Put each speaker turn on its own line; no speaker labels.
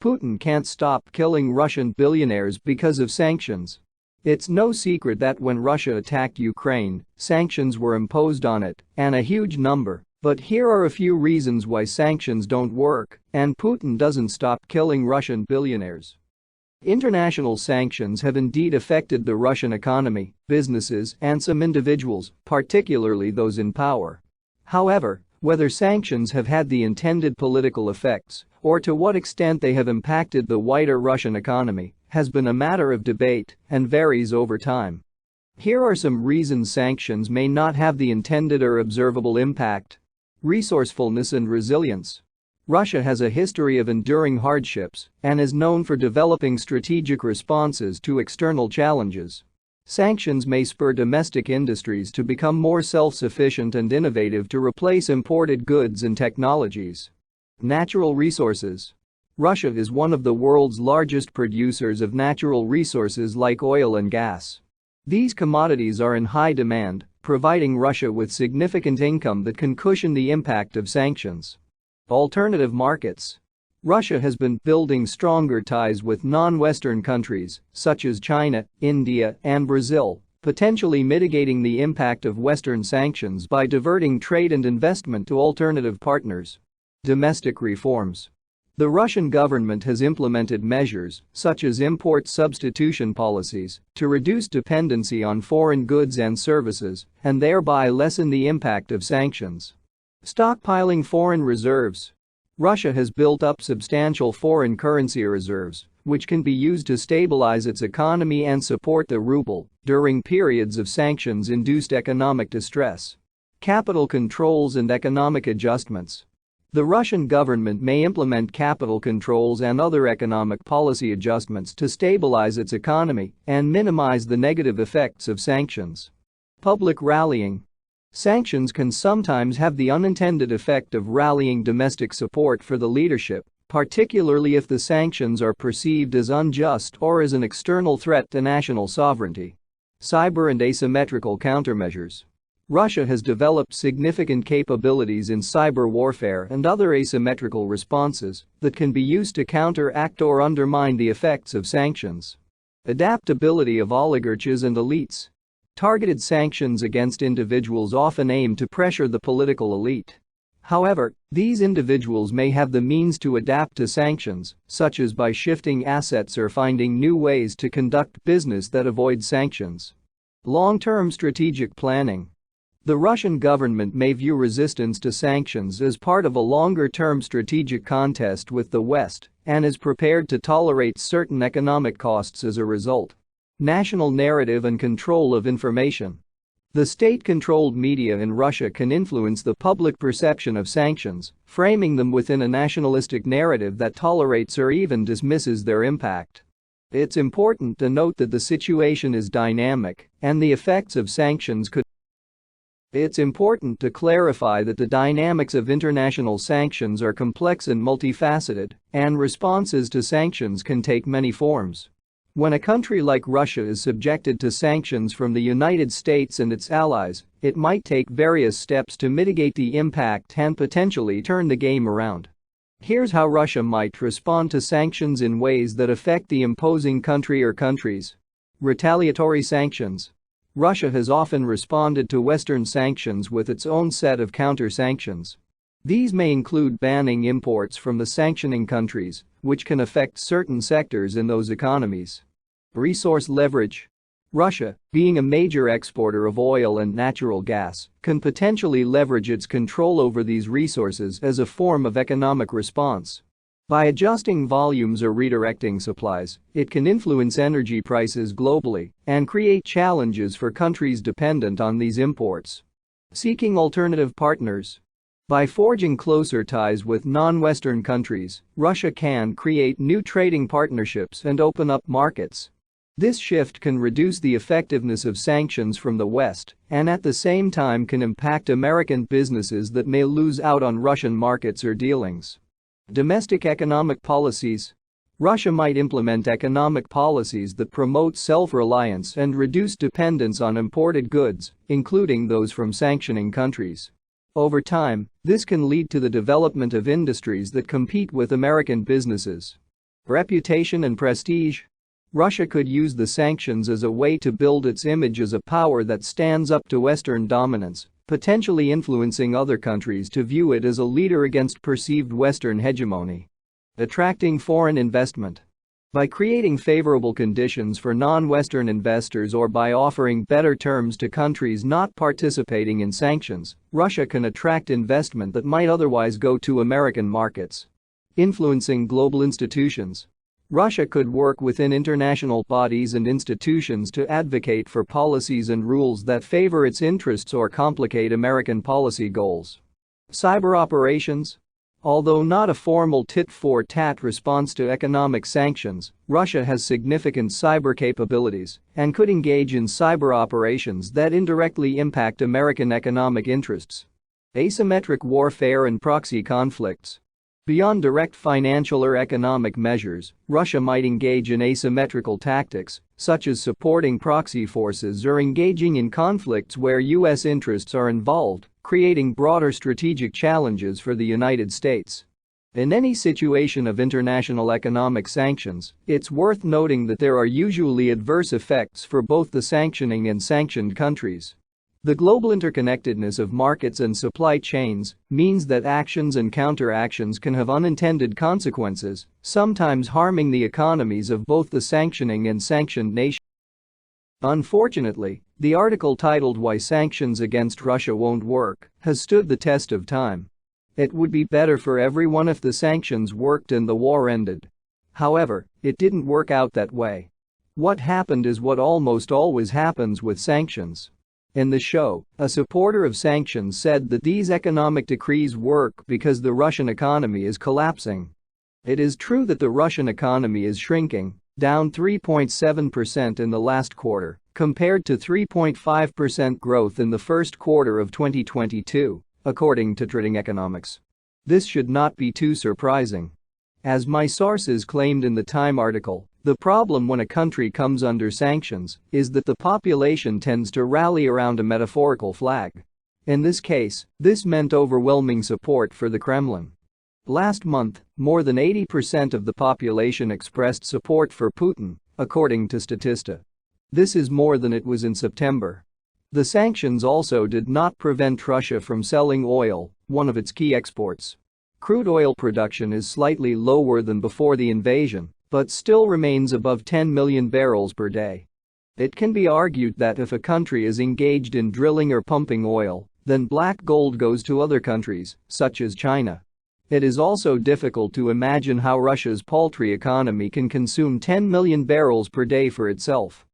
Putin can't stop killing Russian billionaires because of sanctions. It's no secret that when Russia attacked Ukraine, sanctions were imposed on it, and a huge number. But here are a few reasons why sanctions don't work and Putin doesn't stop killing Russian billionaires. International sanctions have indeed affected the Russian economy, businesses, and some individuals, particularly those in power. However, whether sanctions have had the intended political effects or to what extent they have impacted the wider Russian economy has been a matter of debate and varies over time. Here are some reasons sanctions may not have the intended or observable impact. Resourcefulness and resilience. Russia has a history of enduring hardships and is known for developing strategic responses to external challenges. Sanctions may spur domestic industries to become more self-sufficient and innovative to replace imported goods and technologies. Natural resources. Russia is one of the world's largest producers of natural resources like oil and gas. These commodities are in high demand, providing Russia with significant income that can cushion the impact of sanctions. Alternative markets. Russia has been building stronger ties with non-Western countries, such as China, India, and Brazil, potentially mitigating the impact of Western sanctions by diverting trade and investment to alternative partners. Domestic reforms. The Russian government has implemented measures, such as import substitution policies, to reduce dependency on foreign goods and services and thereby lessen the impact of sanctions. Stockpiling foreign reserves. Russia has built up substantial foreign currency reserves, which can be used to stabilize its economy and support the ruble during periods of sanctions-induced economic distress. Capital controls and economic adjustments. The Russian government may implement capital controls and other economic policy adjustments to stabilize its economy and minimize the negative effects of sanctions. Public rallying. Sanctions can sometimes have the unintended effect of rallying domestic support for the leadership, particularly if the sanctions are perceived as unjust or as an external threat to national sovereignty. Cyber and asymmetrical countermeasures. Russia has developed significant capabilities in cyber warfare and other asymmetrical responses that can be used to counteract or undermine the effects of sanctions. Adaptability of oligarchs and elites. Targeted sanctions against individuals often aim to pressure the political elite. However, these individuals may have the means to adapt to sanctions, such as by shifting assets or finding new ways to conduct business that avoid sanctions. Long-term strategic planning. The Russian government may view resistance to sanctions as part of a longer-term strategic contest with the West and is prepared to tolerate certain economic costs as a result. National narrative and control of information. The state-controlled media in Russia can influence the public perception of sanctions, framing them within a nationalistic narrative that tolerates or even dismisses their impact. It's important to note that the situation is dynamic and the effects of sanctions could. It's important to clarify that the dynamics of international sanctions are complex and multifaceted, and responses to sanctions can take many forms. When a country like Russia is subjected to sanctions from the United States and its allies, it might take various steps to mitigate the impact and potentially turn the game around. Here's how Russia might respond to sanctions in ways that affect the imposing country or countries. Retaliatory sanctions. Russia has often responded to Western sanctions with its own set of counter-sanctions. These may include banning imports from the sanctioning countries, which can affect certain sectors in those economies. Resource leverage. Russia, being a major exporter of oil and natural gas, can potentially leverage its control over these resources as a form of economic response. By adjusting volumes or redirecting supplies, it can influence energy prices globally and create challenges for countries dependent on these imports. Seeking alternative partners. By forging closer ties with non-Western countries, Russia can create new trading partnerships and open up markets. This shift can reduce the effectiveness of sanctions from the West and at the same time can impact American businesses that may lose out on Russian markets or dealings. Domestic economic policies. Russia might implement economic policies that promote self-reliance and reduce dependence on imported goods, including those from sanctioning countries. Over time, this can lead to the development of industries that compete with American businesses. Reputation and prestige. Russia could use the sanctions as a way to build its image as a power that stands up to Western dominance, potentially influencing other countries to view it as a leader against perceived Western hegemony. Attracting foreign investment. By creating favorable conditions for non-Western investors or by offering better terms to countries not participating in sanctions, Russia can attract investment that might otherwise go to American markets. Influencing global institutions. Russia could work within international bodies and institutions to advocate for policies and rules that favor its interests or complicate American policy goals. Cyber operations. Although not a formal tit-for-tat response to economic sanctions, Russia has significant cyber capabilities and could engage in cyber operations that indirectly impact American economic interests. Asymmetric warfare and proxy conflicts. Beyond direct financial or economic measures, Russia might engage in asymmetrical tactics, such as supporting proxy forces or engaging in conflicts where U.S. interests are involved, creating broader strategic challenges for the United States. In any situation of international economic sanctions, it's worth noting that there are usually adverse effects for both the sanctioning and sanctioned countries. The global interconnectedness of markets and supply chains means that actions and counteractions can have unintended consequences, sometimes harming the economies of both the sanctioning and sanctioned nations. Unfortunately, the article titled "Why Sanctions Against Russia Won't Work" has stood the test of time. It would be better for everyone if the sanctions worked and the war ended. However, it didn't work out that way. What happened is what almost always happens with sanctions. In the show, a supporter of sanctions said that these economic decrees work because the Russian economy is collapsing. It is true that the Russian economy is shrinking, down 3.7% in the last quarter, compared to 3.5% growth in the first quarter of 2022, according to Trading Economics. This should not be too surprising. As my sources claimed in the Time article, the problem when a country comes under sanctions is that the population tends to rally around a metaphorical flag. In this case, this meant overwhelming support for the Kremlin. Last month, more than 80% of the population expressed support for Putin, according to Statista. This is more than it was in September. The sanctions also did not prevent Russia from selling oil, one of its key exports. Crude oil production is slightly lower than before the invasion, but still remains above 10 million barrels per day. It can be argued that if a country is engaged in drilling or pumping oil, then black gold goes to other countries, such as China. It is also difficult to imagine how Russia's paltry economy can consume 10 million barrels per day for itself.